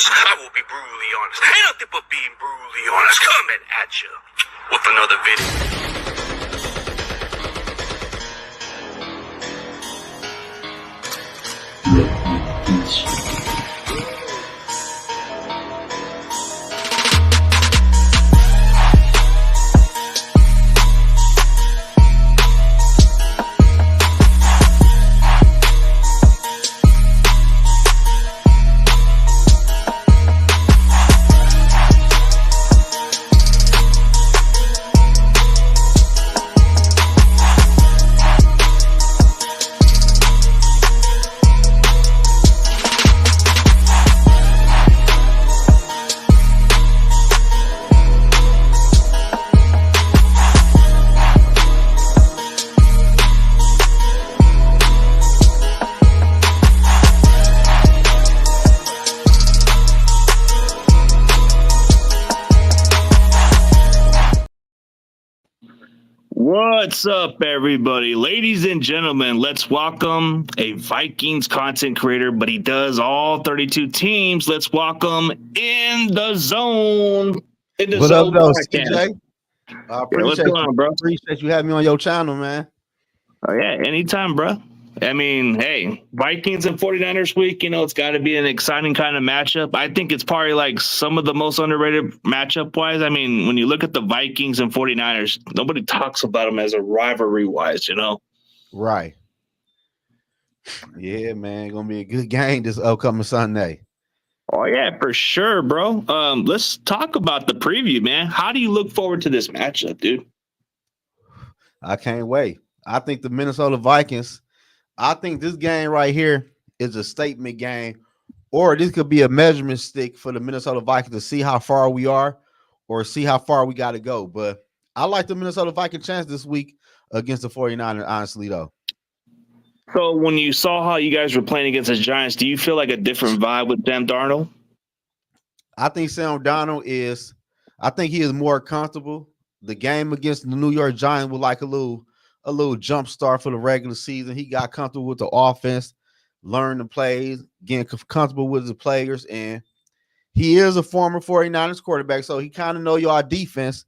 I will be brutally honest. Ain't nothing but being brutally honest. Coming at you with another video. What's up, everybody? Ladies and gentlemen, let's welcome a Vikings content creator, but he does all 32 teams. Let's welcome In The Zone. In The Zone Podcast. I appreciate appreciate you having me on your channel, man. Oh, yeah, anytime, bro. I mean, hey, Vikings and 49ers week, it's got to be an exciting kind of matchup. I think it's probably like some of the most underrated matchup-wise. I mean, when you look at the Vikings and 49ers, nobody talks about them as a rivalry-wise, Right. Yeah, man, going to be a good game this upcoming Sunday. Oh, yeah, for sure, bro. Let's talk about the preview, man. How do you look forward to this matchup, dude? I can't wait. I think the Minnesota Vikings, I think this game right here is a statement game, or this could be a measurement stick for the Minnesota Vikings to see how far we are or see how far we got to go. But I like the Minnesota Vikings chance this week against the 49ers, honestly, though. So when you saw how you guys were playing against the Giants, do you feel like a different vibe with Sam Darnold? I think Sam Darnold is more comfortable. The game against the New York Giants was like a little jump start for the regular season. He got comfortable with the offense, learned the plays, getting comfortable with the players, and he is a former 49ers quarterback, so he kind of know your defense.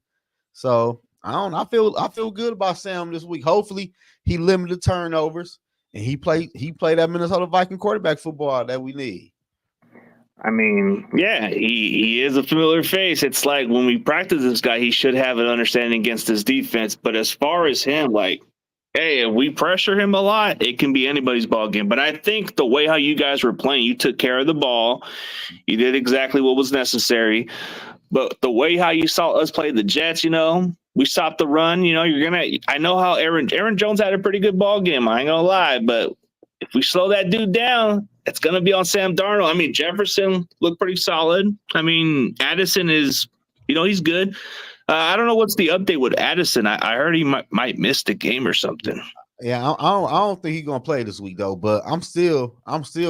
So I feel good about Sam this week. Hopefully he limited turnovers and he played that Minnesota Viking quarterback football that we need. I mean, yeah, he is a familiar face. It's like when we practice this guy, he should have an understanding against his defense. But as far as him, like, hey, if we pressure him a lot, it can be anybody's ball game. But I think the way how you guys were playing, you took care of the ball. You did exactly what was necessary. But the way how you saw us play the Jets, we stopped the run. I know how Aaron Jones had a pretty good ball game. I ain't gonna lie, but if we slow that dude down, it's going to be on Sam Darnold. I mean, Jefferson looked pretty solid. I mean, Addison is, he's good. I don't know what's the update with Addison. I heard he might miss the game or something. Yeah, I don't think he's going to play this week, though. But I'm still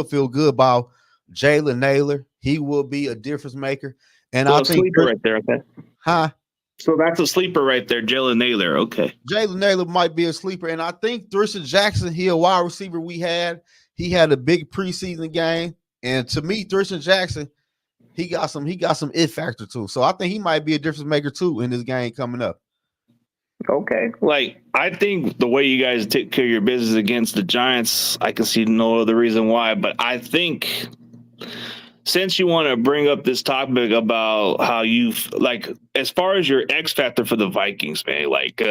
feel good about Jalen Naylor. He will be a difference maker. And so I think sleeper right there, okay? Huh? So that's a sleeper right there, Jalen Naylor. Okay. Jalen Naylor might be a sleeper. And I think Thurston Jackson, he a wide receiver he had a big preseason game. And to me, Thurston Jackson, he got some it factor too. So I think he might be a difference maker too in this game coming up. Okay. Like, I think the way you guys take care of your business against the Giants, I can see no other reason why. But I think since you want to bring up this topic about how you like, as far as your X factor for the Vikings, man, like,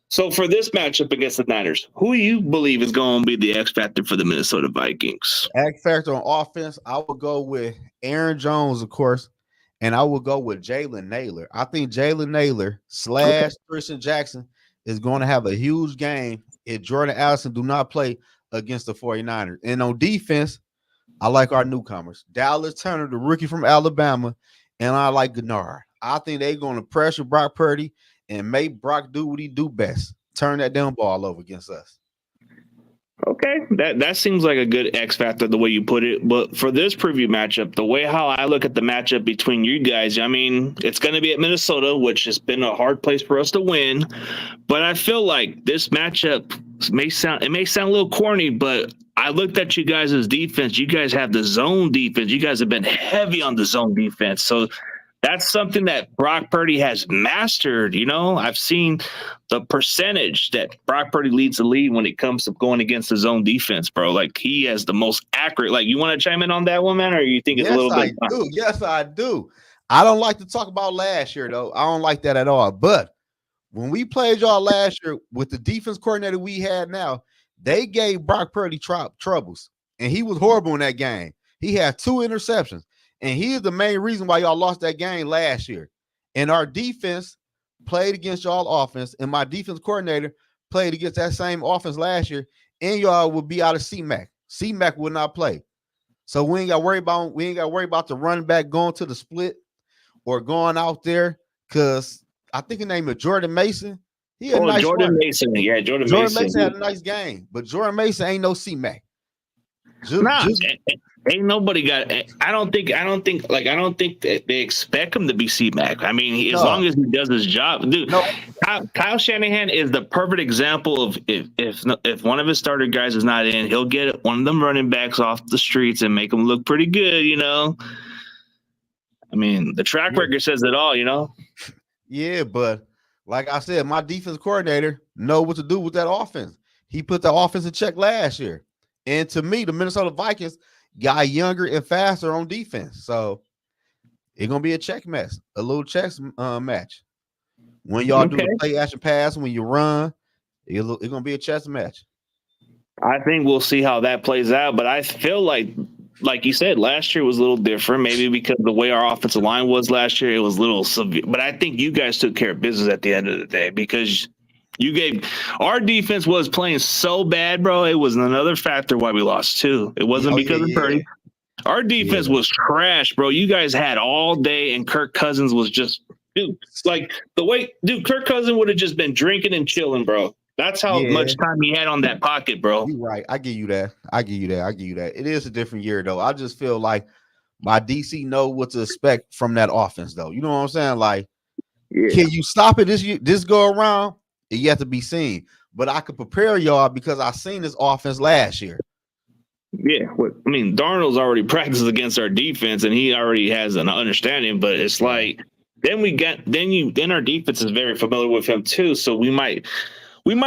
so for this matchup against the Niners, who you believe is going to be the X factor for the Minnesota Vikings? X factor on offense, I would go with Aaron Jones, of course, and I would go with Jalen Naylor. I think Jalen Naylor / Thurston Jackson is going to have a huge game if Jordan Addison do not play against the 49ers. And on defense, I like our newcomers. Dallas Turner, the rookie from Alabama, and I like Gennard. I think they're going to pressure Brock Purdy and make Brock do what he do best, turn that damn ball over against us. Okay, that seems like a good X factor the way you put it. But for this preview matchup, the way how I look at the matchup between you guys, I mean, it's going to be at Minnesota, which has been a hard place for us to win. But I feel like this matchup it may sound a little corny, but I looked at you guys' defense. You guys have the zone defense. You guys have been heavy on the zone defense. So that's something that Brock Purdy has mastered. You know, I've seen the percentage that Brock Purdy leads the league when it comes to going against the zone defense, bro. Like, he has the most accurate. Like, you want to chime in on that one, man, or you think it's a little bit? Yes, I do. I don't like to talk about last year, though. I don't like that at all. But when we played y'all last year with the defense coordinator we had now, they gave Brock Purdy troubles, and he was horrible in that game. He had 2 interceptions, and he is the main reason why y'all lost that game last year. And our defense played against y'all offense, and my defense coordinator played against that same offense last year, and y'all would be out of C-Mac. C-Mac would not play. So we ain't got to worry about the running back going to the split or going out there, because I think the name of Jordan Mason. He had nice Jordan Mason. Yeah, Jordan Mason had a nice game, but Jordan Mason ain't no C-Mac. Ain't nobody got. I don't think that they expect him to be C-Mac. I mean, as long as he does his job, dude. No. Kyle Shanahan is the perfect example of if one of his starter guys is not in, he'll get one of them running backs off the streets and make them look pretty good. You know, I mean, the track record says it all. You know. Yeah, but like I said, my defense coordinator know what to do with that offense. He put the offense in check last year. And to me, the Minnesota Vikings got younger and faster on defense. So it's going to be a check mess, a little chess match. When y'all do the play action pass, when you run, it's going to be a chess match. I think we'll see how that plays out. But I feel like you said, last year was a little different, maybe because the way our offensive line was last year, it was a little severe. But I think you guys took care of business at the end of the day, because our defense was playing so bad, bro. It was another factor why we lost too. It wasn't because of Purdy. Our defense was trash, bro. You guys had all day, and Kirk Cousins was just, dude, like Kirk Cousins would have just been drinking and chilling, bro. That's how much time he had on that pocket, bro. You're right. I give you that. It is a different year, though. I just feel like my DC know what to expect from that offense, though. You know what I'm saying? Like, can you stop it this go around? It yet to be seen. But I could prepare y'all because I seen this offense last year. Yeah, I mean, Darnold's already practiced against our defense, and he already has an understanding. But it's like then our defense is very familiar with him too, so we might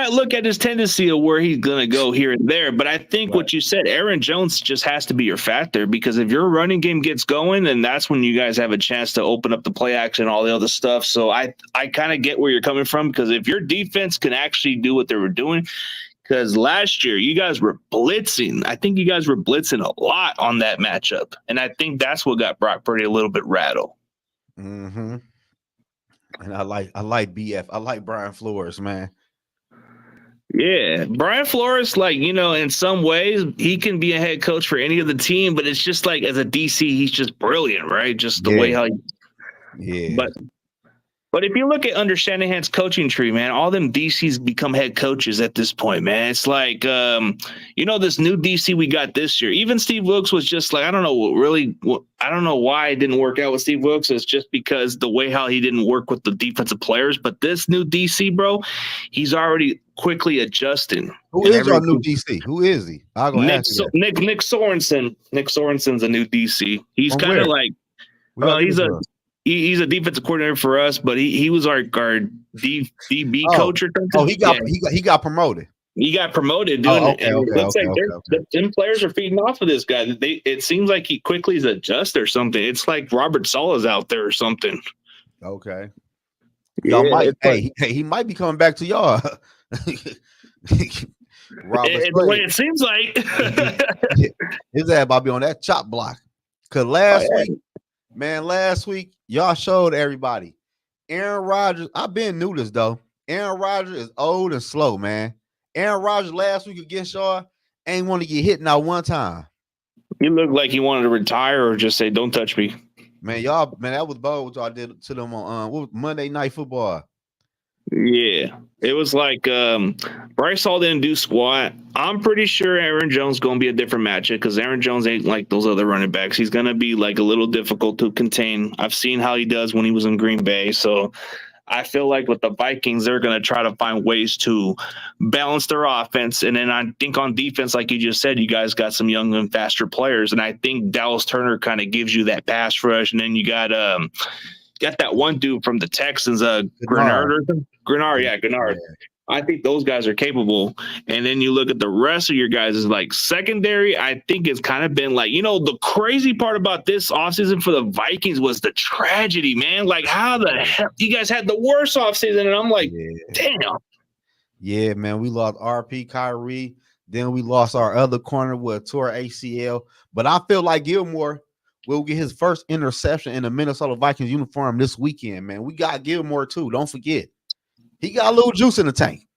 look at his tendency of where he's going to go here and there. But I think what you said, Aaron Jones just has to be your factor, because if your running game gets going, then that's when you guys have a chance to open up the play action and all the other stuff. So I kind of get where you're coming from, because if your defense can actually do what they were doing, because last year you guys were blitzing. I think you guys were blitzing a lot on that matchup. And I think that's what got Brock Purdy a little bit rattled. Mm-hmm. And I like BF. I like Brian Flores, man. Yeah, Brian Flores, like, you know, in some ways he can be a head coach for any of the team, but it's just like as a DC, he's just brilliant, right? Just the way how he, But if you look at under Shanahan's coaching tree, man, all them DCs become head coaches at this point, man. It's like, you know, this new DC we got this year. Even Steve Wilkes was just like, I don't know why it didn't work out with Steve Wilkes. It's just because the way how he didn't work with the defensive players. But this new DC, bro, he's already quickly adjusting. Who is our new DC? Who is he? Nick Sorensen. Nick Sorensen's a new DC. He's kind of like, he's a defensive coordinator for us, but he was our DB coach or something. Oh, he got promoted. He got promoted, dude. Them players are feeding off of this guy. It seems like he quickly is adjust or something. It's like Robert Sala's out there or something. Okay. Y'all he might be coming back to y'all. The way it seems like his ass about to be on that chop block. Because last week, y'all showed everybody. Aaron Rodgers, I've been knew this though. Aaron Rodgers is old and slow, man. Aaron Rodgers last week against y'all ain't want to get hit now one time. He looked like he wanted to retire or just say, "Don't touch me." Man, that was bold what y'all did to them on Monday Night Football. Yeah, it was like Bryce Hall didn't do squat. I'm pretty sure Aaron Jones going to be a different matchup because Aaron Jones ain't like those other running backs. He's going to be like a little difficult to contain. I've seen how he does when he was in Green Bay, so I feel like with the Vikings, they're going to try to find ways to balance their offense. And then I think on defense, like you just said, you guys got some young and faster players. And I think Dallas Turner kind of gives you that pass rush. And then you got that one dude from the Texans, Grenard. Yeah, Grenard. Yeah. I think those guys are capable. And then you look at the rest of your guys is like secondary. I think it's kind of been like, the crazy part about this offseason for the Vikings was the tragedy, man. Like, how the hell you guys had the worst offseason? And I'm like, damn. Yeah, man. We lost RP Kyrie. Then we lost our other corner with tore ACL. But I feel like Gilmore will get his first interception in the Minnesota Vikings uniform this weekend, man. We got Gilmore too. Don't forget. He got a little juice in the tank.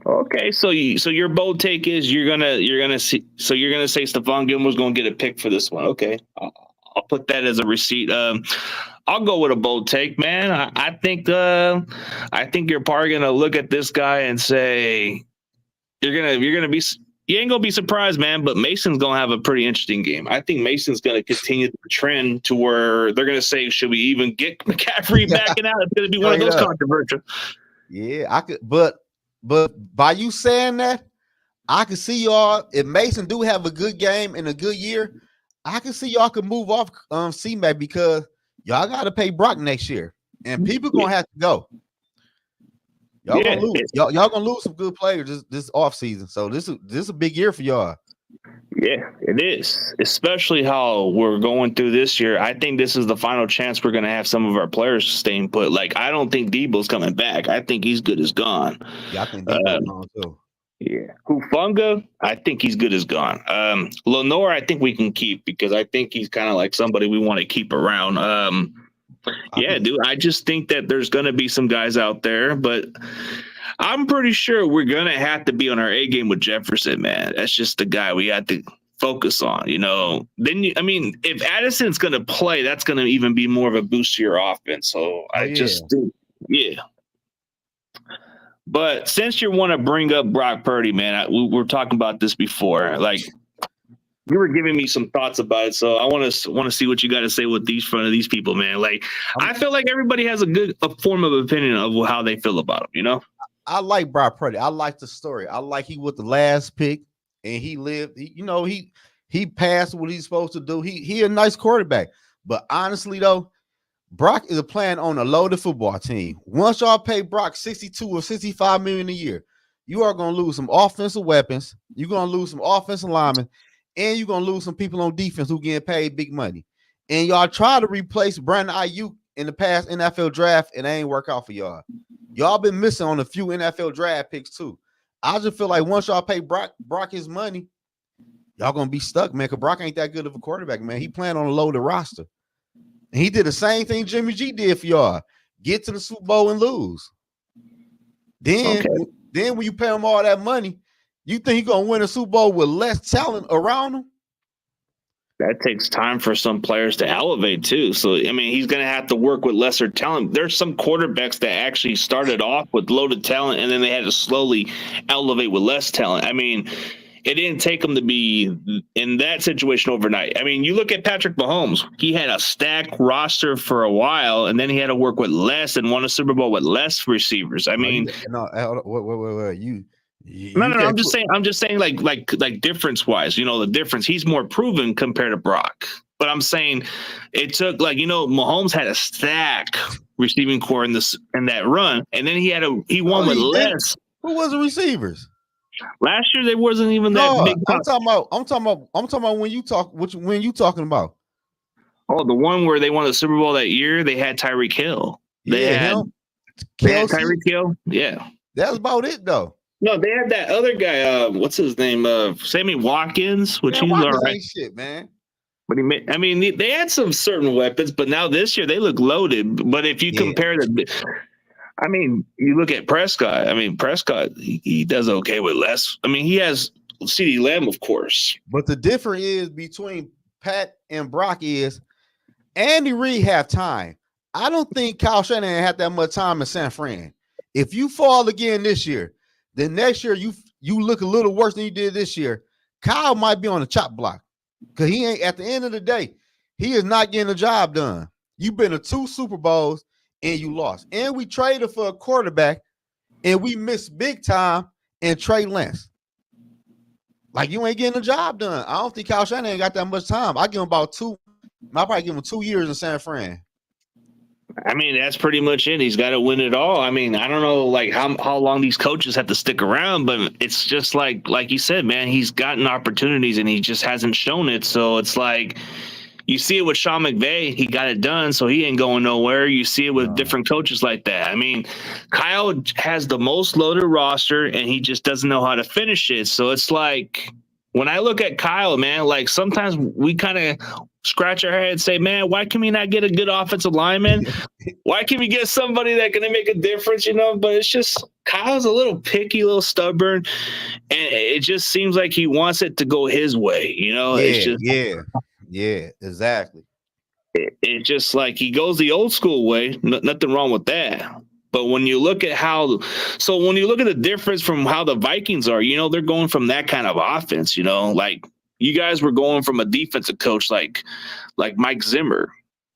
Okay, so your bold take is you're gonna say Stephon Gilmore's gonna get a pick for this one. Okay, I'll put that as a receipt. I'll go with a bold take, man. I think you're probably gonna look at this guy and say you ain't gonna be surprised, man. But Mason's gonna have a pretty interesting game. I think Mason's gonna continue the trend to where they're gonna say, should we even get McCaffrey backing out? It's gonna be one of those controversial. Yeah, I could, but by you saying that, I can see y'all. If Mason do have a good game and a good year, I can see y'all could move off C-Mac because y'all got to pay Brock next year, and people gonna have to go. Y'all gonna lose. Y'all gonna lose some good players this offseason. So this is a big year for y'all. Yeah, it is, especially how we're going through this year. I think this is the final chance we're going to have some of our players staying put. Like, I don't think Debo's coming back. I think he's good as gone. Yeah, I think Debo's gone too. Yeah. Hufanga, I think he's good as gone. Lenore, I think we can keep because I think he's kind of like somebody we want to keep around. Dude, I just think that there's going to be some guys out there, but I'm pretty sure we're going to have to be on our A game with Jefferson, man. That's just the guy we have to focus on, Then, if Addison's going to play, that's going to even be more of a boost to your offense. So yeah. But since you want to bring up Brock Purdy, man, we were talking about this before. Like, you were giving me some thoughts about it, so I want to see what you got to say with front of these people, man. Like, I feel like everybody has a form of opinion of how they feel about him, I like Brock Purdy. I like the story. I like he was the last pick, and he lived. He passed what he's supposed to do. He a nice quarterback. But honestly, though, Brock is playing on a loaded football team. Once y'all pay Brock 62 or 65 million a year, you are gonna lose some offensive weapons. You're gonna lose some offensive linemen, and you're gonna lose some people on defense who getting paid big money. And y'all try to replace Brandon Ayuk in the past NFL draft, and it ain't work out for y'all. Y'all been missing on a few NFL draft picks too. I just feel like once y'all pay Brock his money, y'all gonna be stuck, man. Because Brock ain't that good of a quarterback, man. He playing on a loaded roster, and he did the same thing Jimmy G did for y'all: get to the Super Bowl and lose. Then when you pay him all that money, you think he gonna win a Super Bowl with less talent around him? That takes time for some players to elevate too. So, he's going to have to work with lesser talent. There's some quarterbacks that actually started off with loaded talent and then they had to slowly elevate with less talent. It didn't take him to be in that situation overnight. You look at Patrick Mahomes. He had a stacked roster for a while, and then he had to work with less and won a Super Bowl with less receivers. Wait. No. I'm just saying, like difference wise, the difference. He's more proven compared to Brock. But I'm saying it took Mahomes had a stack receiving core in that run, and then he won with less. Who was the receivers? Last year they wasn't even that big. I'm talking about when you talking about. Oh, the one where they won the Super Bowl that year. They had Tyreek Hill. They had Tyreek Hill. Yeah, that's about it though. No, they had that other guy. What's his name? Sammy Watkins, which he's all right. Shit, man. But they had some certain weapons, but now this year they look loaded. But if you compare you look at Prescott. Prescott he does okay with less. He has CeeDee Lamb, of course. But the difference is between Pat and Brock is Andy Reid have time. I don't think Kyle Shanahan had that much time in San Fran. If you fall again this year, then next year you look a little worse than you did this year. Kyle might be on the chop block because he ain't. At the end of the day, he is not getting the job done. You've been to 2 Super Bowls and you lost. And we traded for a quarterback, and we missed big time in Trey Lance. Like, you ain't getting the job done. I don't think Kyle Shanahan got that much time. I give him about 2. I'll probably give him 2 years in San Fran. I mean, that's pretty much it. He's got to win it all. I mean, I don't know like how long these coaches have to stick around, but it's just like you said, man, he's gotten opportunities and he just hasn't shown it. So it's like you see it with Sean McVay. He got it done, so he ain't going nowhere. You see it with different coaches like that. I mean, Kyle has the most loaded roster and he just doesn't know how to finish it. So it's like when I look at Kyle, man, like sometimes we kind of scratch our head and say, man, why can we not get a good offensive lineman? Why can't we get somebody that can make a difference, you know? But it's just Kyle's a little picky, a little stubborn, and it just seems like he wants it to go his way, you know? Yeah, It's just, yeah, exactly. It's just like he goes the old school way. Nothing wrong with that. But when you look at when you look at the difference from how the Vikings are, you know, they're going from that kind of offense, you know, like you guys were going from a defensive coach like Mike Zimmer.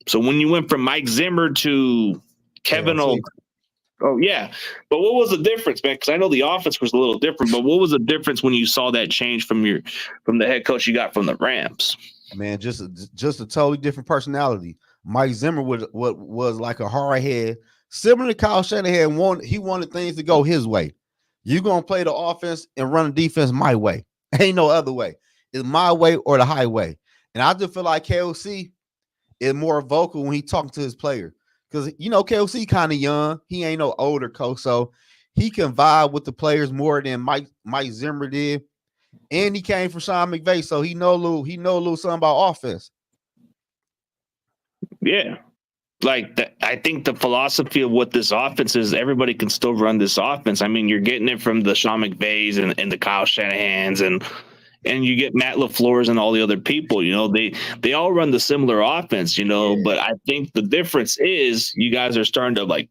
So when you went from Mike Zimmer to Kevin but what was the difference, man? Because I know the offense was a little different, but what was the difference when you saw that change from the head coach you got from the Rams? Man, just a totally different personality. Mike Zimmer was like a hard head, similar to Kyle Shanahan. He wanted things to go his way. You're gonna play the offense and run the defense my way. Ain't no other way. It's my way or the highway. And I just feel like KOC is more vocal when he talking to his player. Because, you know, KOC kind of young. He ain't no older coach. So he can vibe with the players more than Mike Zimmer did. And he came from Sean McVay. So he know a little something about offense. Yeah. I think the philosophy of what this offense is, everybody can still run this offense. I mean, you're getting it from the Sean McVays and the Kyle Shanahans and you get Matt LaFleur's and all the other people, you know, they all run the similar offense, you know, but I think the difference is you guys are starting to like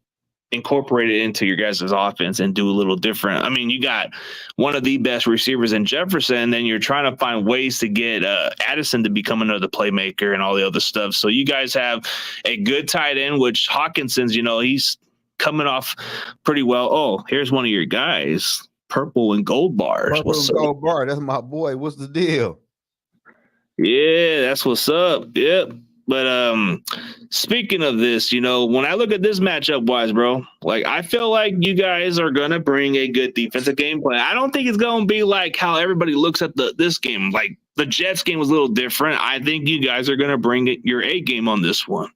incorporate it into your guys' offense and do a little different. I mean, you got one of the best receivers in Jefferson, then you're trying to find ways to get Addison to become another playmaker and all the other stuff. So you guys have a good tight end, which Hawkinson's, you know, he's coming off pretty well. Oh, here's one of your guys. Purple and gold bars. Gold bar. That's my boy. What's the deal? Yeah, that's what's up. Yep. But speaking of this, you know, when I look at this matchup wise, bro, like I feel like you guys are gonna bring a good defensive game plan. I don't think it's gonna be like how everybody looks at this game. Like the Jets game was a little different. I think you guys are gonna bring your A game on this one.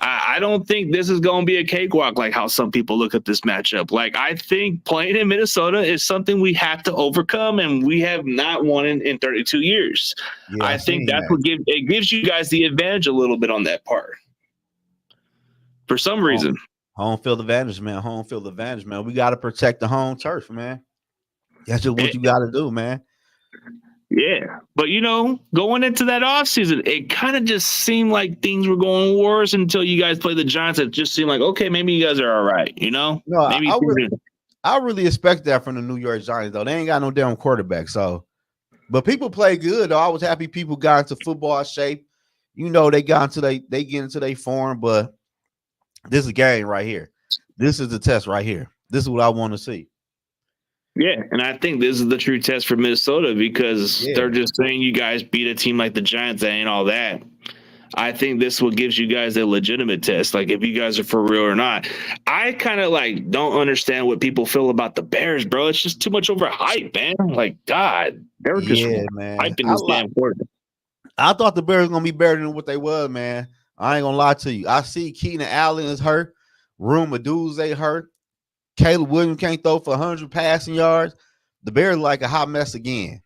I don't think this is going to be a cakewalk like how some people look at this matchup. Like, I think playing in Minnesota is something we have to overcome, and we have not won in 32 years. Yeah, I think that's what gives you guys the advantage a little bit on that part. For some reason. Home field advantage, man. Home field advantage, man. We got to protect the home turf, man. That's just what you got to do, man. Yeah, but you know, going into that offseason, it kind of just seemed like things were going worse until you guys played the Giants. It just seemed like, okay, maybe you guys are all right, you know? No, maybe I really expect that from the New York Giants, though. They ain't got no damn quarterback, so. But people play good, though. I was happy people got into football shape. You know, they get into their form, but this is a game right here. This is the test right here. This is what I want to see. Yeah, and I think this is the true test for Minnesota because they're just saying you guys beat a team like the Giants. That ain't all that. I think this will gives you guys a legitimate test, like if you guys are for real or not. I kind of like don't understand what people feel about the Bears, bro. It's just too much overhype, man. Like, God, they're just hyping this damn quarter. I thought the Bears were gonna be better than what they was, man. I ain't gonna lie to you. I see Keenan Allen is hurt. Room Aduze hurt. Caleb Williams can't throw for 100 passing yards. The Bears are like a hot mess again.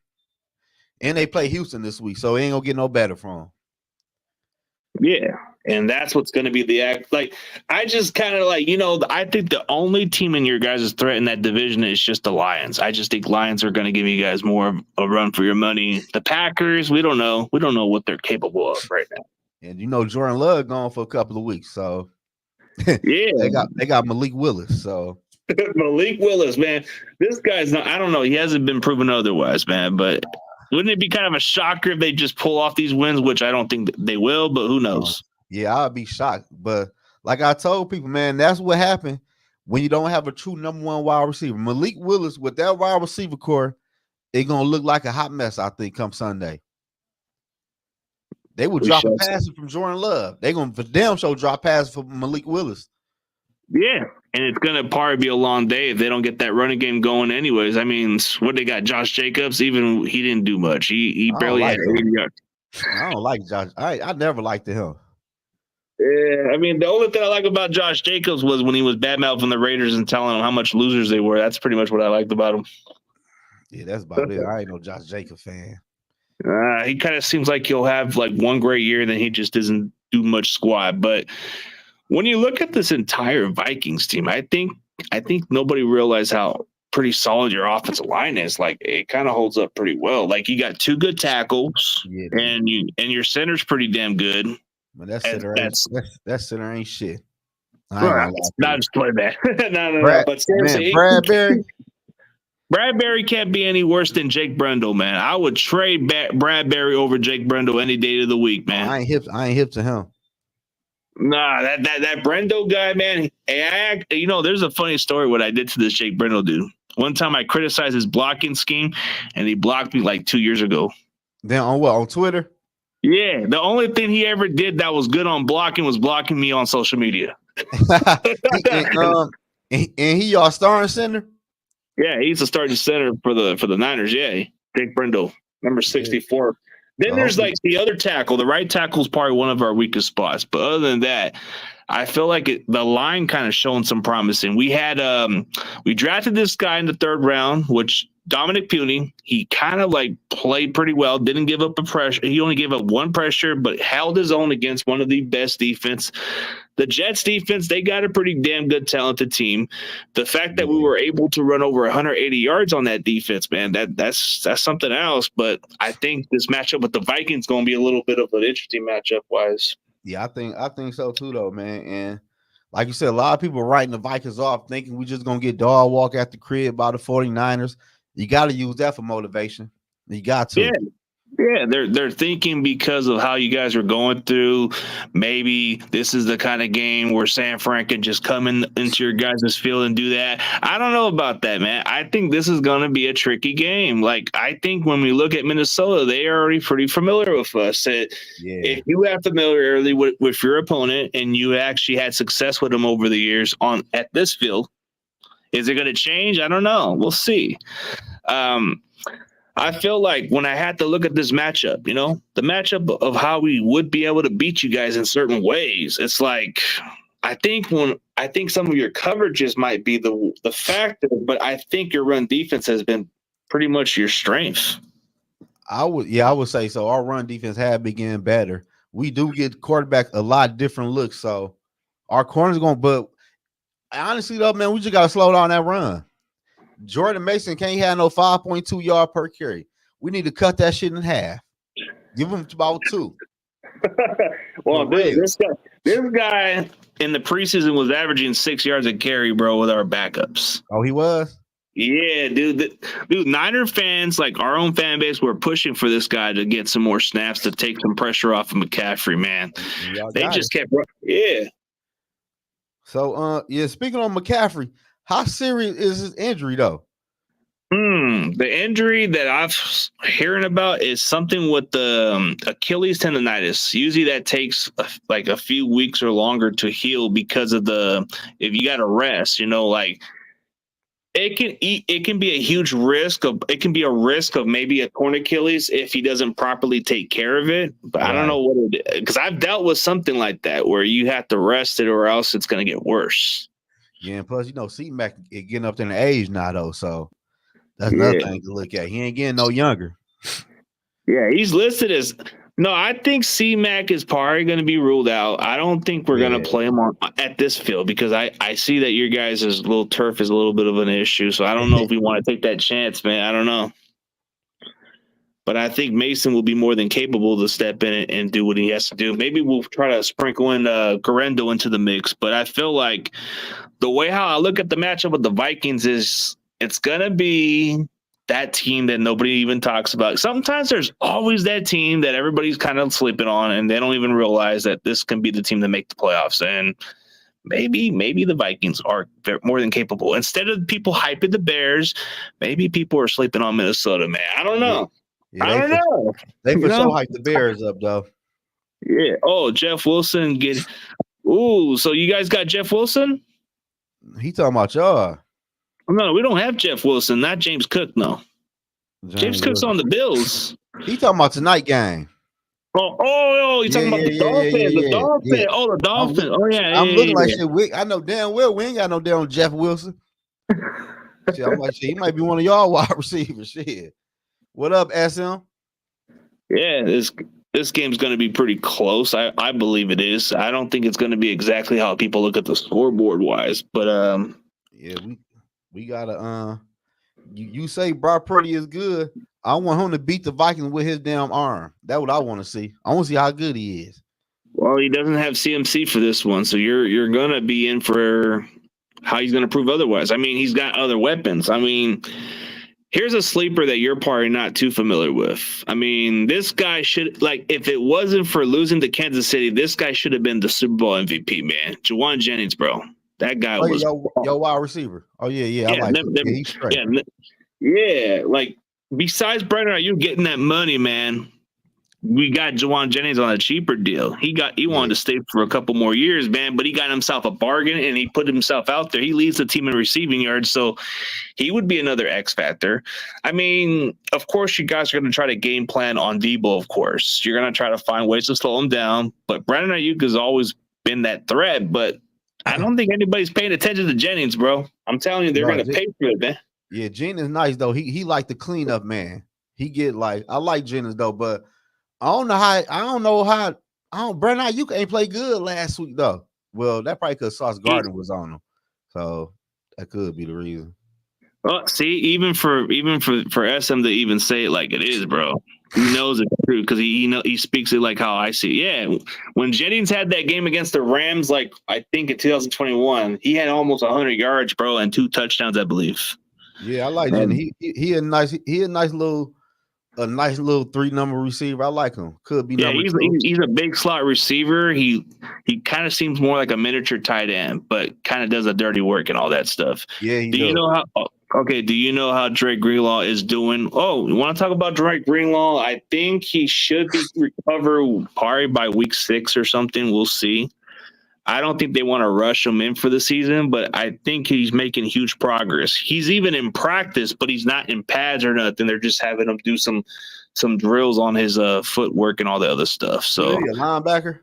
And they play Houston this week, so it ain't going to get no better for them. Yeah, and that's what's going to be the act. Like, I just kind of like, you know, I think the only team in your guys' threat in that division is just the Lions. I just think Lions are going to give you guys more of a run for your money. The Packers, we don't know. We don't know what they're capable of right now. And, you know, Jordan Love gone for a couple of weeks, so. Yeah. They got Malik Willis, so. Malik Willis, man. This guy's not, I don't know. He hasn't been proven otherwise, man. But wouldn't it be kind of a shocker if they just pull off these wins, which I don't think they will, but who knows? Yeah, I'd be shocked. But like I told people, man, that's what happened when you don't have a true number one wide receiver. Malik Willis with that wide receiver core, it's gonna look like a hot mess, I think, come Sunday. They will drop a pass from Jordan Love. They're gonna for damn sure drop passes for Malik Willis. Yeah, and it's gonna probably be a long day if they don't get that running game going. Anyways, I mean, what they got? Josh Jacobs, even he didn't do much. He barely had 80 yards. I don't like Josh. I never liked him. Yeah, I mean, the only thing I like about Josh Jacobs was when he was badmouthing the Raiders and telling them how much losers they were. That's pretty much what I liked about him. Yeah, that's about it. I ain't no Josh Jacobs fan. He kind of seems like he'll have like one great year, then he just doesn't do much squat. But when you look at this entire Vikings team, I think nobody realized how pretty solid your offensive line is. Like it kind of holds up pretty well. Like you got two good tackles, and your center's pretty damn good. But that center ain't shit. Not just play that. No. But seriously, Bradbury can't be any worse than Jake Brendel, man. I would trade Bradbury over Jake Brendel any day of the week, man. I ain't hip to him. Nah, that Brendel guy, man. There's a funny story what I did to this Jake Brendel dude. One time I criticized his blocking scheme, and he blocked me like 2 years ago. Then on what? On Twitter? Yeah, the only thing he ever did that was good on blocking was blocking me on social media. and he y'all starting center? Yeah, he's a starting center for the Niners. Yeah, Jake Brendel, number 64. Then there's like the other tackle. The right tackle is probably one of our weakest spots. But other than that, I feel like the line kind of showing some promising. We had we drafted this guy in the third round, which Dominic Puny, he kind of like played pretty well, didn't give up a pressure. He only gave up one pressure, but held his own against one of the best defense. The Jets defense, they got a pretty damn good, talented team. The fact that we were able to run over 180 yards on that defense, man, that's something else. But I think this matchup with the Vikings is going to be a little bit of an interesting matchup wise. Yeah, I think so too, though, man. And like you said, a lot of people are writing the Vikings off, thinking we're just going to get dog walk at the crib by the 49ers. You got to use that for motivation. You got to. Yeah, they're thinking because of how you guys are going through, maybe this is the kind of game where San Fran can just come into your guys' field and do that. I don't know about that, man. I think this is going to be a tricky game. Like, I think when we look at Minnesota, they are already pretty familiar with us. If you have familiarity with your opponent and you actually had success with them over the years at this field, is it going to change? I don't know. We'll see. I feel like when I had to look at this matchup, the matchup of how we would be able to beat you guys in certain ways, it's like I think some of your coverages might be the factor, but I think your run defense has been pretty much your strength. I would say so. Our run defense had been getting better. We do get quarterback a lot different looks, so our corners but honestly though, man, we just gotta slow down that run. Jordan Mason can't have no 5.2 yard per carry. We need to cut that shit in half. Give him about 2. Well, this guy in the preseason was averaging 6 yards a carry, bro, with our backups. Oh, he was? Yeah, dude. Niner fans, like our own fan base, were pushing for this guy to get some more snaps to take some pressure off of McCaffrey, man. They just kept running. Yeah. So, speaking on McCaffrey, how serious is his injury, though? The injury that I've hearing about is something with the Achilles tendonitis. Usually that takes like a few weeks or longer to heal because of if you got to rest, like it can be a huge risk of maybe a torn Achilles if he doesn't properly take care of it. But I don't know what it is, because I've dealt with something like that where you have to rest it or else it's going to get worse. Yeah, and plus, C-Mac is getting up in the age now, though, so that's another thing to look at. He ain't getting no younger. Yeah, he's listed as – no, I think C-Mac is probably going to be ruled out. I don't think we're going to play him at this field because I see that your guys' little turf is a little bit of an issue, so I don't know if we want to take that chance, man. I don't know. But I think Mason will be more than capable to step in and do what he has to do. Maybe we'll try to sprinkle in Garendo into the mix. But I feel like the way how I look at the matchup with the Vikings is it's going to be that team that nobody even talks about. Sometimes there's always that team that everybody's kind of sleeping on, and they don't even realize that this can be the team that make the playoffs. And maybe the Vikings are more than capable. Instead of people hyping the Bears, maybe people are sleeping on Minnesota, man. I don't know. Yeah, I don't know. They for sure hype the Bears up, though. Yeah. Oh, Jeff Wilson Ooh, so you guys got Jeff Wilson? He talking about y'all. No, we don't have Jeff Wilson. Not James Cook, no. James Cook's on the Bills. He talking about tonight game. Oh, he's talking about the Dolphins. The Dolphins. Yeah. Oh, the Dolphins. I'm looking like shit. I know damn well we ain't got no damn Jeff Wilson. Shit, I'm like, shit, he might be one of y'all wide receivers. Shit. What up, SM? Yeah, this game's going to be pretty close. I believe it is. I don't think it's going to be exactly how people look at the scoreboard wise, but yeah, we gotta you say Brock Purdy is good. I want him to beat the Vikings with his damn arm. That's what I want to see. I want to see how good he is. Well, he doesn't have CMC for this one, so you're gonna be in for how he's gonna prove otherwise. I mean, he's got other weapons. I mean, here's a sleeper that you're probably not too familiar with. I mean, this guy should, like, if it wasn't for losing to Kansas City, this guy should have been the Super Bowl MVP, man. Juwan Jennings, bro. That guy was your wide receiver. Oh yeah. I like he's straight. Yeah, like besides Brandon, are you getting that money, man? We got Juwan Jennings on a cheaper deal. He wanted to stay for a couple more years, man, but he got himself a bargain and he put himself out there. He leads the team in receiving yards, so he would be another X factor. I mean, of course, you guys are going to try to game plan on Debo, of course. You're going to try to find ways to slow him down, but Brandon Ayuk has always been that threat, but I don't think anybody's paying attention to Jennings, bro. I'm telling you, they're going to pay for it, man. Yeah, Jennings is nice, though. He like the cleanup man. He get like, I like Jennings, though, but Brandon Ayuk ain't play good last week, though. Well, that probably because Sauce Gardner was on him. So that could be the reason. Well, see, even for SM to even say it like it is, bro, he knows it's true because he speaks it like how I see it. Yeah, when Jennings had that game against the Rams, like I think in 2021, he had almost 100 yards, bro, and 2 touchdowns, I believe. Yeah, I like Jennings. He a nice little 3-number receiver. I like him. Could be number 2. He's a big slot receiver. He kind of seems more like a miniature tight end, but kind of does the dirty work and all that stuff. Yeah, do you know how Drake Greenlaw is doing? Oh, you want to talk about Drake Greenlaw? I think he should be recovered probably by week 6 or something. We'll see. I don't think they want to rush him in for the season, but I think he's making huge progress. He's even in practice, but he's not in pads or nothing. They're just having him do some drills on his footwork and all the other stuff. So, a linebacker?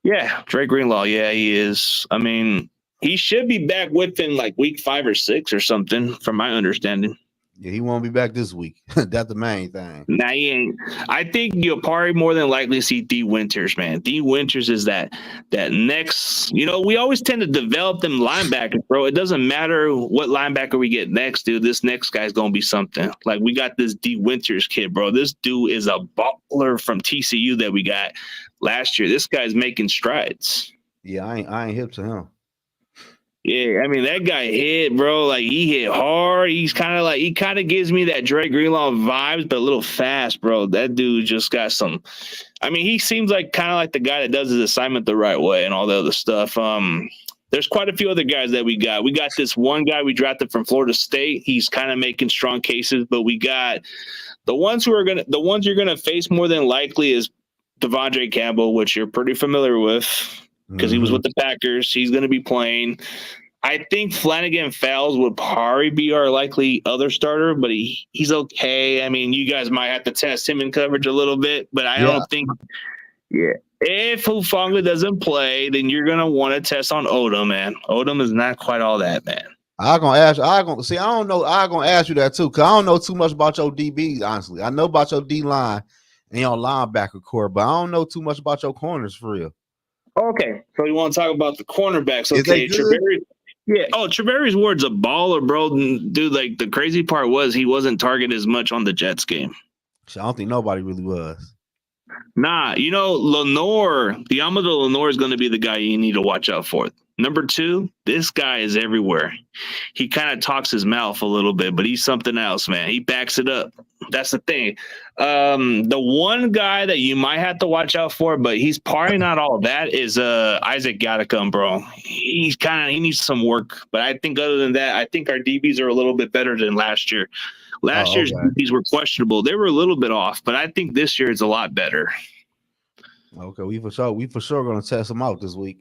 Yeah, Drake Greenlaw. Yeah, he is. I mean, he should be back within like week 5 or 6 or something, from my understanding. Yeah, he won't be back this week. That's the main thing. Nah, he ain't. I think you'll probably more than likely see D Winters, man. D Winters is that next. We always tend to develop them linebackers, bro. It doesn't matter what linebacker we get next, dude. This next guy's gonna be something. Like we got this D Winters kid, bro. This dude is a baller from TCU that we got last year. This guy's making strides. Yeah, I ain't hip to him. Yeah, I mean, that guy hit, bro. Like, he hit hard. He kind of gives me that Drake Greenlaw vibes, but a little fast, bro. That dude just got some. I mean, he seems like kind of like the guy that does his assignment the right way and all the other stuff. There's quite a few other guys that we got. We got this one guy we drafted from Florida State. He's kind of making strong cases, but we got the ones you're gonna face more than likely is Devondre Campbell, which you're pretty familiar with. Because he was with the Packers. He's going to be playing. I think Flanagan Fowles would probably be our likely other starter, but he's okay. I mean, you guys might have to test him in coverage a little bit, but I don't think – if Hufanga doesn't play, then you're going to want to test on Odom, man. Odom is not quite all that, man. I don't know. I'm going to ask you that too, because I don't know too much about your DBs, honestly. I know about your D-line and your linebacker core, but I don't know too much about your corners for real. Okay, so you want to talk about the cornerbacks? Okay, Trevarius Ward's a baller, bro. Dude, like the crazy part was he wasn't targeted as much on the Jets game. I don't think nobody really was. Nah, Lenore, Diamado Lenore is going to be the guy you need to watch out for. Number two, this guy is everywhere. He kind of talks his mouth a little bit, but he's something else, man. He backs it up. That's the thing. The one guy that you might have to watch out for, but he's probably not all that, is Isaac Gattacum, bro. He needs some work. But I think other than that, I think our DBs are a little bit better than last year. Last year's DBs were questionable. They were a little bit off, but I think this year is a lot better. Okay, we for sure gonna test them out this week.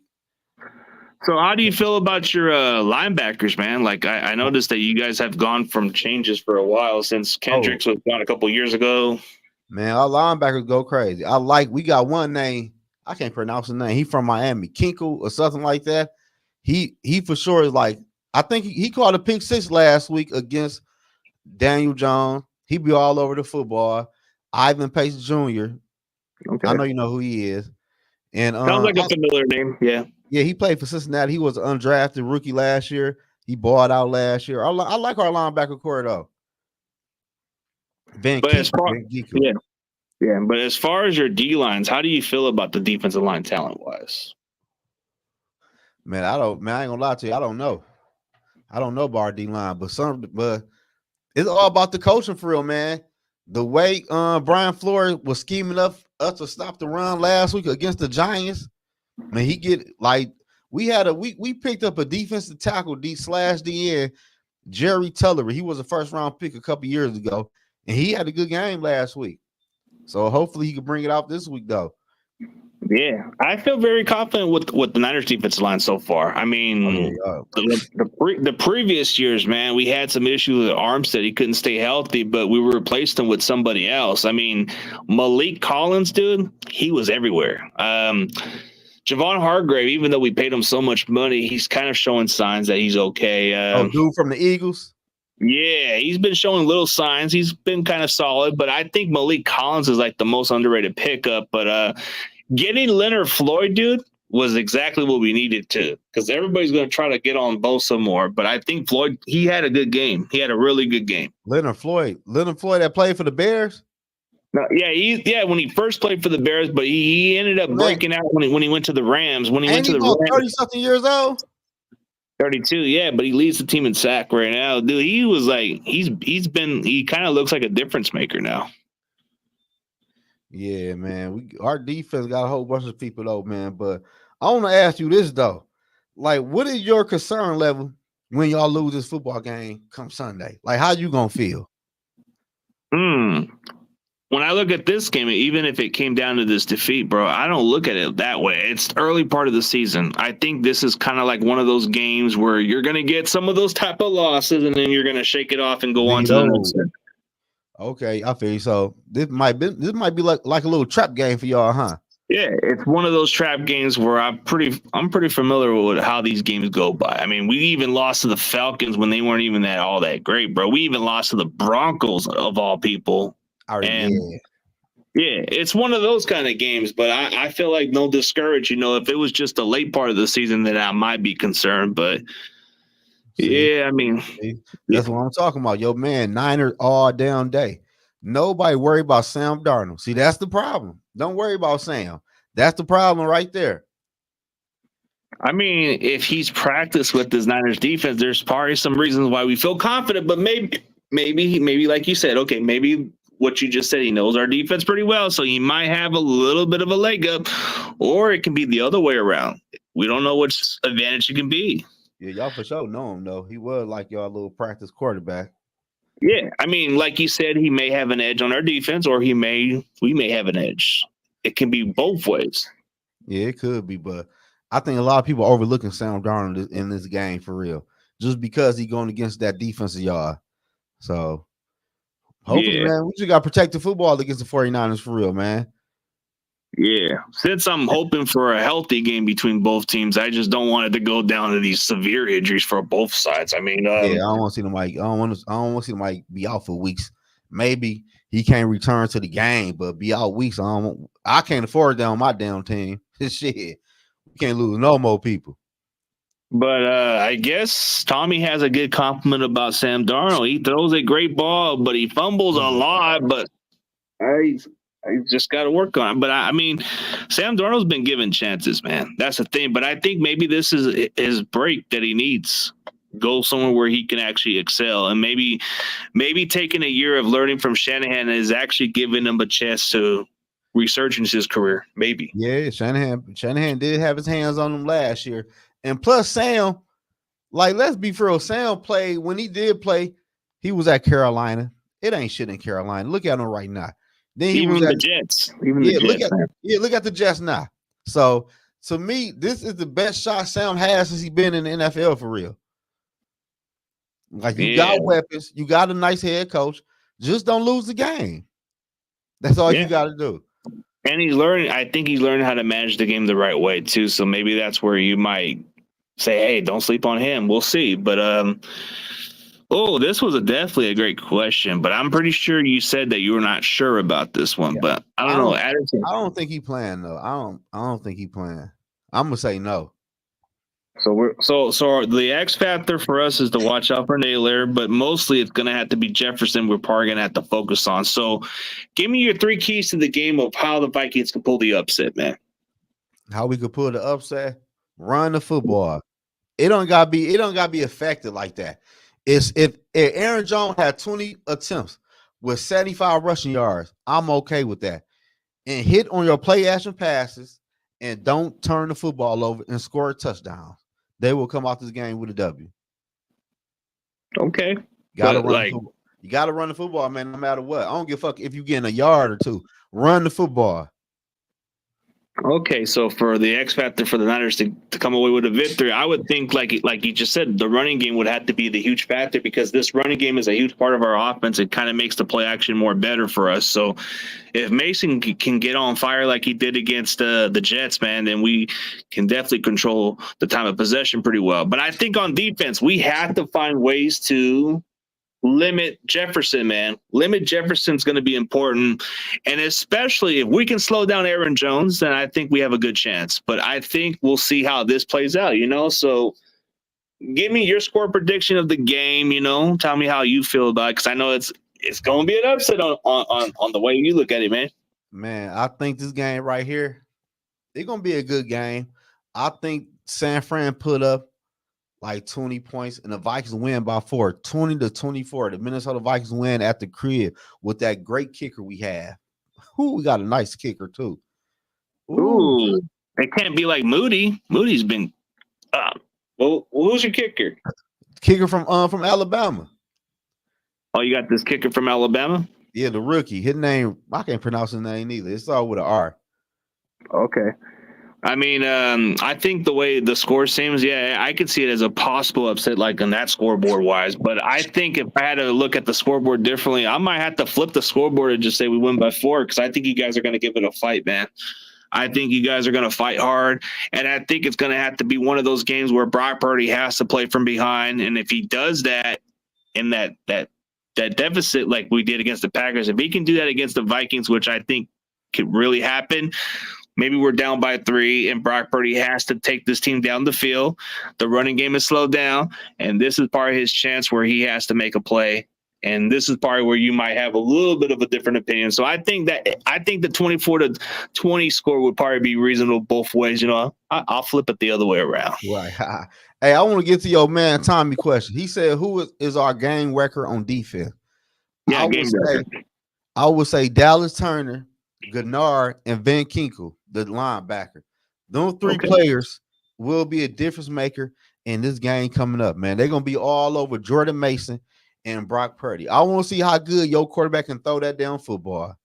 So how do you feel about your linebackers, man? Like I noticed that you guys have gone from changes for a while since Kendricks was gone a couple years ago. Man, our linebackers go crazy. We got one name. I can't pronounce the name. He from Miami, Kinkle or something like that. He for sure is like, I think he caught a pick six last week against Daniel Jones. He be all over the football. Ivan Pace Jr. Okay. I know you know who he is. And sounds like a familiar name. Yeah. Yeah, he played for Cincinnati. He was an undrafted rookie last year. He bought out last year. I like our linebacker core though. Yeah. But as far as your D lines, how do you feel about the defensive line talent wise? Man, I ain't gonna lie to you. I don't know about our D line, but it's all about the coaching for real, man. The way Brian Flores was scheming up us to stop the run last week against the Giants. Man, we picked up a defensive tackle /DN, Jerry Tullery. He was a first round pick a couple years ago, and he had a good game last week. So hopefully he can bring it out this week, though. Yeah, I feel very confident with the Niners defensive line so far. I mean, the previous years, man, we had some issues with Armstead. He couldn't stay healthy, but we replaced him with somebody else. I mean, Malik Collins, dude, he was everywhere. Javon Hargrave, even though we paid him so much money, he's kind of showing signs that he's okay. Dude from the Eagles? Yeah, he's been showing little signs. He's been kind of solid, but I think Malik Collins is like the most underrated pickup. But getting Leonard Floyd, dude, was exactly what we needed to, because everybody's going to try to get on Bosa more. But I think Floyd, he had a good game. He had a really good game. Leonard Floyd that played for the Bears? No, yeah, when he first played for the Bears, but he ended up breaking out when he went to the Rams. When he went to the Rams, 30-something years old. 32, yeah, but he leads the team in sack right now, dude. He was like, he kind of looks like a difference maker now. Yeah, man. Our defense got a whole bunch of people though, man. But I want to ask you this though, like, what is your concern level when y'all lose this football game come Sunday? Like, how you gonna feel? When I look at this game, even if it came down to this defeat, bro, I don't look at it that way. It's the early part of the season. I think this is kind of like one of those games where you're going to get some of those type of losses, and then you're going to shake it off and go on to the next one. Okay, I feel you. So this might be like a little trap game for y'all, huh? Yeah, it's one of those trap games where I'm pretty familiar with how these games go by. I mean, we even lost to the Falcons when they weren't even all that great, bro. We even lost to the Broncos of all people. Yeah, it's one of those kind of games, but I feel like no discourage. You know, if it was just a late part of the season, then I might be concerned. But yeah, I mean, that's what I'm talking about. Yo, man, Niners all down day. Nobody worry about Sam Darnold. See, that's the problem. Don't worry about Sam. That's the problem right there. I mean, if he's practiced with this Niners defense, there's probably some reasons why we feel confident. But maybe like you said, okay, maybe what you just said, he knows our defense pretty well, so he might have a little bit of a leg up, or it can be the other way around. We don't know which advantage it can be. Yeah, y'all for sure know him, though. He was like y'all little practice quarterback. Yeah, I mean, like you said, he may have an edge on our defense, or we may have an edge. It can be both ways. Yeah, it could be, but I think a lot of people are overlooking Sam Darnold in this game for real, just because he's going against that defense of y'all. So hopefully, man, we just got to protect the football against the 49ers for real, man. Yeah. Since I'm hoping for a healthy game between both teams, I just don't want it to go down to these severe injuries for both sides. I mean, I don't want to see them I don't want to see them be out for weeks. Maybe he can't return to the game, but be out weeks. I can't afford that on my damn team. Shit, we can't lose no more people. But I guess Tommy has a good compliment about Sam Darnold. He throws a great ball, but he fumbles a lot. But You just got to work on it. But I mean, Sam Darnold's been given chances, man. That's the thing. But I think maybe this is his break that he needs. Go somewhere where he can actually excel, and maybe taking a year of learning from Shanahan is actually giving him a chance to resurgence his career. Maybe. Yeah, Shanahan did have his hands on him last year, and plus Sam, like let's be real, Sam played when he did play. He was at Carolina. It ain't shit in Carolina. Look at him right now. Then he even was the at Jets. Even the Jets. Look at the Jets now. So to me, this is the best shot Sam has since he's been in the NFL for real. Like you got weapons, you got a nice head coach. Just don't lose the game. That's all you got to do. And he's learning. I think he's learning how to manage the game the right way too. So maybe that's where you might say, "Hey, don't sleep on him." We'll see. But this was definitely a great question. But I'm pretty sure you said that you were not sure about this one. Yeah. But I don't know. I don't think he playing though. I don't think he playing. I'm gonna say no. So the X factor for us is to watch out for Naylor, but mostly it's going to have to be Jefferson. We're probably going to have to focus on. So, give me your 3 keys to the game of how the Vikings can pull the upset, man. How we could pull the upset? Run the football. It don't gotta be affected like that. It's if Aaron Jones had 20 attempts with 75 rushing yards, I'm okay with that. And hit on your play action passes and don't turn the football over and score a touchdown. They will come out this game with a W. Okay. You gotta run the football, man, no matter what. I don't give a fuck if you getting a yard or 2. Run the football. Okay, so for the X factor for the Niners to come away with a victory, I would think, like you just said, the running game would have to be the huge factor because this running game is a huge part of our offense. It kind of makes the play action more better for us. So if Mason can get on fire like he did against the Jets, man, then we can definitely control the time of possession pretty well. But I think on defense, we have to find ways to limit Jefferson, man. Limit Jefferson's going to be important. And especially if we can slow down Aaron Jones, then I think we have a good chance. But I think we'll see how this plays out, So give me your score prediction of the game, Tell me how you feel about it, because I know it's going to be an upset on the way you look at it, man. Man, I think this game right here, it's going to be a good game. I think San Fran put up like 20 points, and the Vikings win by 4, 20-24. The Minnesota Vikings win at the crib with that great kicker we have. We got a nice kicker too. Ooh, it can't be like Moody. Moody's been. Well, who's your kicker? Kicker from Alabama. Oh, you got this kicker from Alabama? Yeah, the rookie. His name, I can't pronounce his name either. It's all with an R. Okay. I mean, I think the way the score seems, I could see it as a possible upset, like on that scoreboard wise. But I think if I had to look at the scoreboard differently, I might have to flip the scoreboard and just say we win by 4 because I think you guys are going to give it a fight, man. I think you guys are going to fight hard, and I think it's going to have to be one of those games where Brock Purdy has to play from behind, and if he does that in that deficit like we did against the Packers, if he can do that against the Vikings, which I think could really happen. Maybe we're down by 3, and Brock Purdy has to take this team down the field. The running game is slowed down, and this is part of his chance where he has to make a play. And this is part where you might have a little bit of a different opinion. So I think the 24-20 score would probably be reasonable both ways. I'll flip it the other way around. Right. Hey, I want to get to your man Tommy question. He said, "Who is our game record on defense?" Yeah, I would say Dallas Turner, Gennard, and Van Kinkel, the linebacker. Those 3 players will be a difference maker in this game coming up, man. They're going to be all over Jordan Mason and Brock Purdy. I want to see how good your quarterback can throw that down football.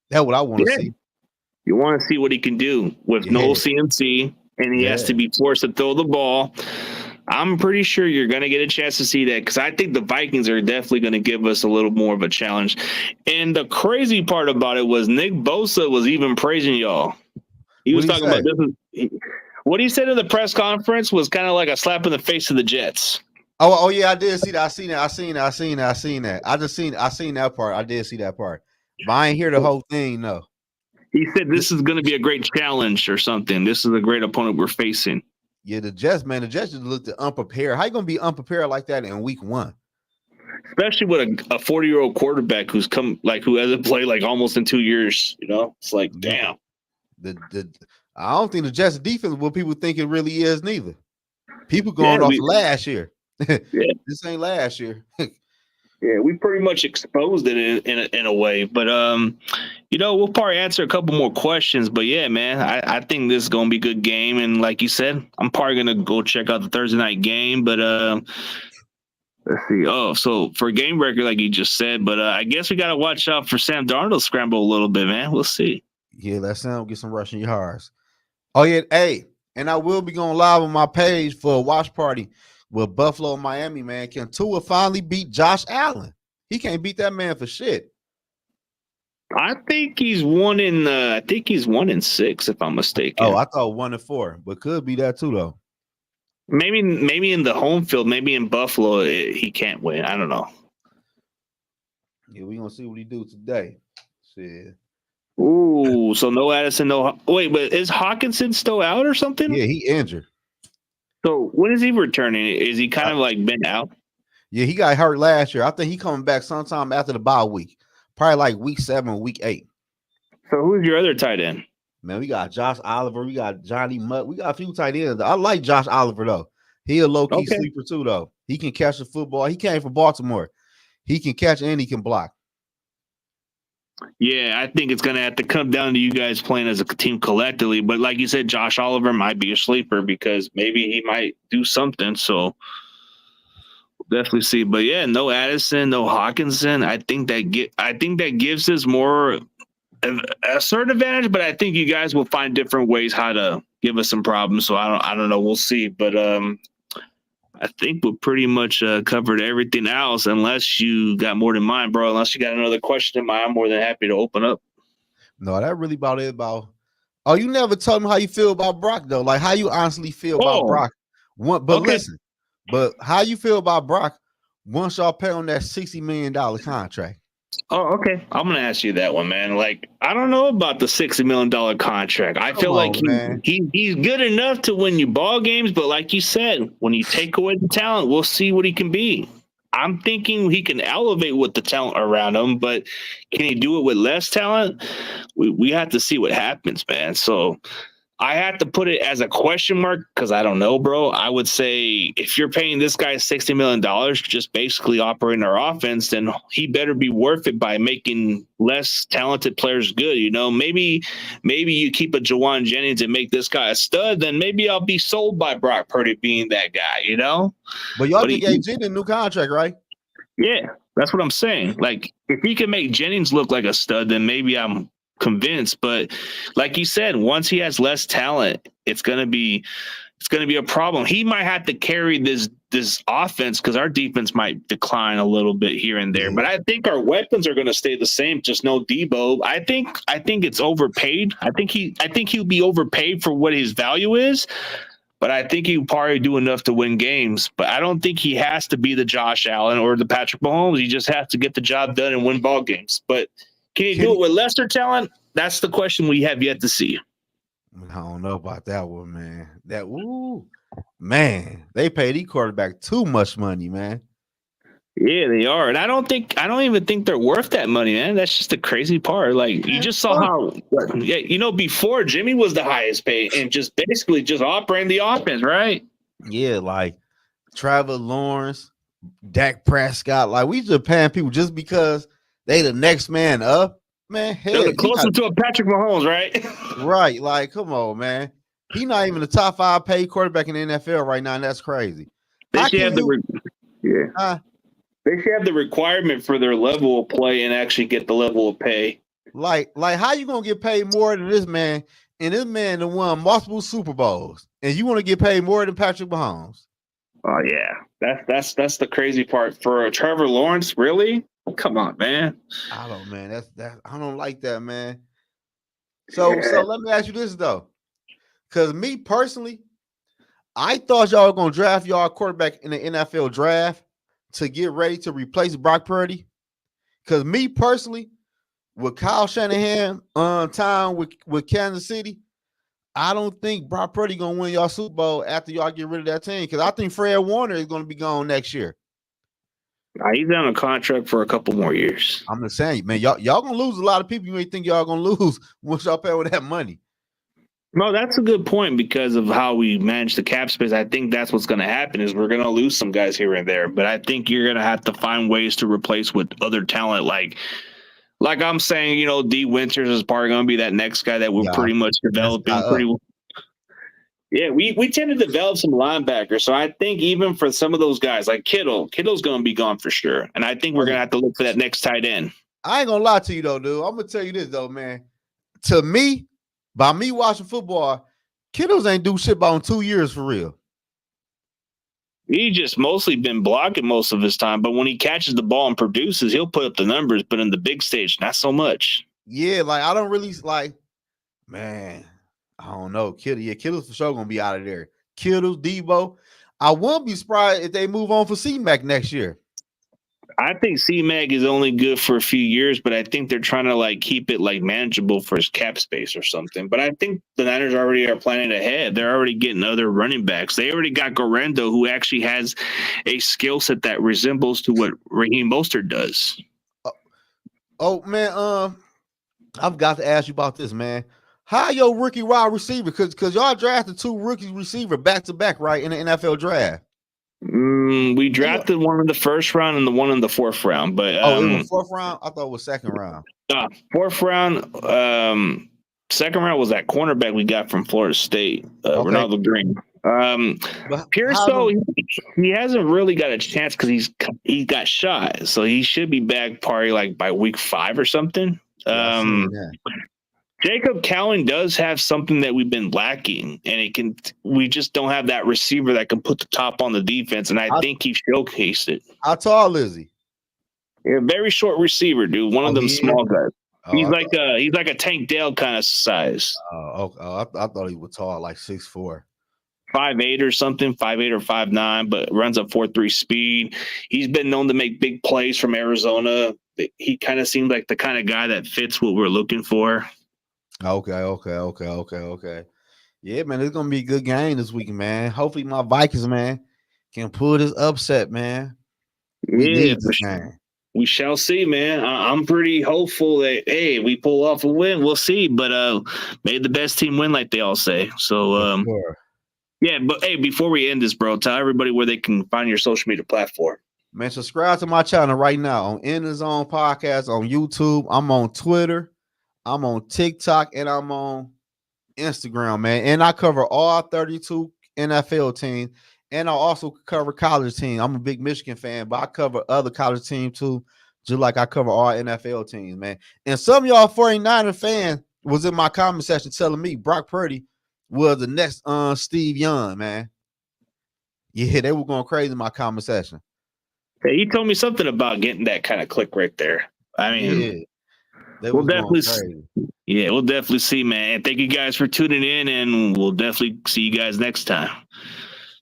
That's what I want to see. You want to see what he can do with no CMC, and he has to be forced to throw the ball. I'm pretty sure you're going to get a chance to see that because I think the Vikings are definitely going to give us a little more of a challenge. And the crazy part about it was Nick Bosa was even praising y'all. He was talking about this. What he said in the press conference was kind of like a slap in the face of the Jets. Oh yeah, I did see that. I seen that. I seen that part. I did see that part. But I ain't hear the whole thing, no. He said this is going to be a great challenge or something. This is a great opponent we're facing. Yeah, the Jets just looked unprepared. How you gonna be unprepared like that in week 1? especially with a 40-year-old quarterback who hasn't played like almost in 2 years. It's like, damn. I don't think the Jets defense is what people think it really is neither. People going off last year. This ain't last year. Yeah, we pretty much exposed it in a way, but we'll probably answer a couple more questions. But yeah, man, I think this is gonna be a good game, and like you said, I'm probably gonna go check out the Thursday night game. But let's see. Oh, so for game record, like you just said, but I guess we gotta watch out for Sam Darnold scramble a little bit, man. We'll see. Yeah, let Sam get some rushing yards. Oh yeah, hey, and I will be going live on my page for a watch party with Buffalo and Miami, man. Can Tua finally beat Josh Allen? He can't beat that man for shit. I think he's 1-6, if I'm mistaken. Oh, I thought 1-4, but could be that too, though. Maybe in the home field, maybe in Buffalo, he can't win. I don't know. Yeah, we gonna see what he do today. Shit. Ooh, so no Addison, no. Wait, but is Hawkinson still out or something? Yeah, he injured. So when is he returning? Is he kind of like been out? Yeah, he got hurt last year. I think he coming back sometime after the bye week, probably like week 7 or week 8. So who's your other tight end? Man, we got Josh Oliver. We got Johnny Mutt. We got a few tight ends. I like Josh Oliver, though. He a low-key sleeper, too, though. He can catch the football. He came from Baltimore. He can catch and he can block. Yeah, I think it's going to have to come down to you guys playing as a team collectively. But like you said, Josh Oliver might be a sleeper because maybe he might do something. So we'll definitely see. But yeah, no Addison, no Hawkinson. I think that gives us more a certain advantage. But I think you guys will find different ways how to give us some problems. So I don't know. We'll see. But I think we pretty much covered everything else, unless you got more than mine, bro. Unless you got another question in mind, I'm more than happy to open up. No, that really about it. Oh, you never told me how you feel about Brock, though. Like, how you honestly feel about Brock. Listen, but how you feel about Brock once y'all pay on that $60 million contract? Oh, okay. I'm going to ask you that one, man. Like, I don't know about the $60 million contract. I feel like he's good enough to win you ball games, but like you said, when you take away the talent, we'll see what he can be. I'm thinking he can elevate with the talent around him, but can he do it with less talent? We have to see what happens, man. So I have to put it as a question mark because I don't know, bro. I would say if you're paying this guy $60 million just basically operating our offense, then he better be worth it by making less talented players good. Maybe you keep a Jawan Jennings and make this guy a stud, then maybe I'll be sold by Brock Purdy being that guy, But y'all think gave Jennings a new contract, right? Yeah, that's what I'm saying. Like, if he can make Jennings look like a stud, then maybe I'm convinced. But like you said, once he has less talent, it's gonna be a problem. He might have to carry this offense because our defense might decline a little bit here and there. But I think our weapons are gonna stay the same, just no Debo. I think it's overpaid. I think he'll be overpaid for what his value is. But I think he'll probably do enough to win games. But I don't think he has to be the Josh Allen or the Patrick Mahomes. He just has to get the job done and win ball games. But can he do it with lesser talent? That's the question we have yet to see. I don't know about that one, man. They paid these quarterback too much money, man. Yeah, they are. And I don't even think they're worth that money, man. That's just the crazy part. Like, you just saw how, before Jimmy was the highest paid and just basically just operating the offense, right? Yeah, like Trevor Lawrence, Dak Prescott. Like, we just paying people just because they the next man up. Man, hell, they're closer to a Patrick Mahomes, right? Right. Like, come on, man. He not even the top 5 paid quarterback in the NFL right now, and that's crazy. They should have they should have the requirement for their level of play and actually get the level of pay. Like how you gonna get paid more than this man? And this man that won multiple Super Bowls, and you want to get paid more than Patrick Mahomes? Oh yeah, that's the crazy part for Trevor Lawrence. Really? Come on, man. I don't, man. That I don't like that, man. So let me ask you this though, because me personally, I thought y'all were gonna draft y'all quarterback in the NFL draft to get ready to replace Brock Purdy. Because me personally, with Kyle Shanahan on time with Kansas City, I don't think Brock Purdy gonna win y'all Super Bowl after y'all get rid of that team. Because I think Fred Warner is gonna be gone next year. He's on a contract for a couple more years. I'm just saying, man, y'all gonna lose a lot of people you ain't think y'all gonna lose once y'all pay with that money. No, that's a good point because of how we manage the cap space. I think that's what's going to happen is we're going to lose some guys here and there, but I think you're going to have to find ways to replace with other talent. Like I'm saying, D Winters is probably going to be that next guy that we're pretty much developing pretty well. Yeah, we tend to develop some linebackers. So I think even for some of those guys like Kittle's going to be gone for sure. And I think we're going to have to look for that next tight end. I ain't going to lie to you though, dude. I'm going to tell you this though, man. To me, by me watching football, Kittles ain't do shit about in 2 years for real. He just mostly been blocking most of his time, but when he catches the ball and produces, he'll put up the numbers, but in the big stage, not so much. Yeah, like I don't really man, I don't know. Kittles for sure gonna be out of there. Kittles, Debo. I won't be surprised if they move on for C-Mac next year. I think C-Mag is only good for a few years, but I think they're trying to keep it manageable for his cap space or something. But I think the Niners already are planning ahead. They're already getting other running backs. They already got Gorendo, who actually has a skill set that resembles to what Raheem Mostert does. Oh man, I've got to ask you about this, man. How your rookie wide receiver? Because y'all drafted 2 rookie receiver back to back, right, in the NFL draft. We drafted one in the first round and the one in the 4th round, but it was 4th round. I thought it was 2nd round. 4th round. 2nd round was that cornerback we got from Florida State, Ronaldo Green. Pierce, though, he hasn't really got a chance because he got shot, so he should be back probably by week 5 or something. Jacob Cowan does have something that we've been lacking, and we just don't have that receiver that can put the top on the defense, and I think he showcased it. How tall is he? Yeah, very short receiver, dude. One of them small guys. He's like a Tank Dell kind of size. I thought he was tall, like 6'4". 5'8" or something, 5'8" or 5'9", but runs a 4.3 speed. He's been known to make big plays from Arizona. He kind of seems like the kind of guy that fits what we're looking for. Okay. Yeah, man, it's gonna be a good game this week, man. Hopefully, my Vikings, man, can pull this upset, man. We need this game. We shall see, man. I'm pretty hopeful that we pull off a win. We'll see, but may the best team win, like they all say. So, yeah. But hey, before we end this, bro, tell everybody where they can find your social media platform. Man, subscribe to my channel right now on In The Zoen Podcast on YouTube. I'm on Twitter. I'm on TikTok, and I'm on Instagram, man. And I cover all 32 NFL teams, and I also cover college teams. I'm a big Michigan fan, but I cover other college teams too, just like I cover all NFL teams, man. And some of y'all 49er fans was in my comment section telling me Brock Purdy was the next Steve Young, man. Yeah, they were going crazy in my comment section. Hey, he told me something about getting that kind of click right there. I mean, we'll definitely see, man. Thank you guys for tuning in, and we'll definitely see you guys next time.